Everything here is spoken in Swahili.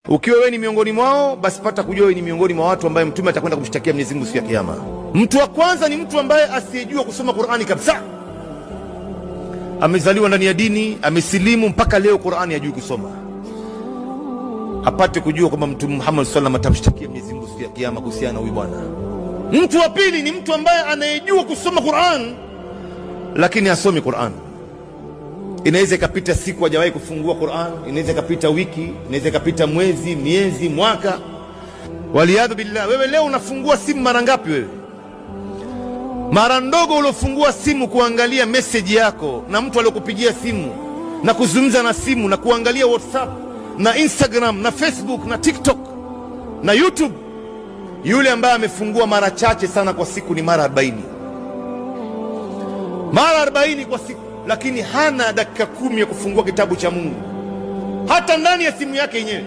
Ukiwa wewe ni miongoni mwao, basi pata kujua wewe ni miongoni mwa watu ambaye Mtume atakwenda kumshtakia Mwenyezi Mungu siku ya Kiyama. Mtu wa kwanza ni mtu ambaye asiyejua kusoma Qur'ani kabisa. Amezaliwa ndani ya dini, amesilimu, mpaka leo Qur'ani hajui kusoma. Apate kujua kwamba Mtume Muhammad sallallahu alaihi wasallam atamshtakia Mwenyezi Mungu siku ya Kiyama kuhusiana na huyu bwana. Mtu wa pili ni mtu ambaye anayejua kusoma Qur'an lakini hasomi Qur'an. Inaweza ikapita siku hajawahi kufungua Qur'an, inaweza ikapita wiki, inaweza ikapita mwezi, miezi, mwaka. Waliyadhu billah. Wewe leo unafungua simu mara ngapi wewe? Mara ndogo uliofungua simu kuangalia message yako na mtu aliyokupigia simu na kuzungumza na simu na kuangalia WhatsApp na Instagram na Facebook na TikTok na YouTube. Yule ambaye amefungua mara chache sana kwa siku ni mara 40. Mara 40 kwa siku, lakini hana dakika 10 ya kufungua kitabu cha Mungu hata ndani ya simu yake yenyewe.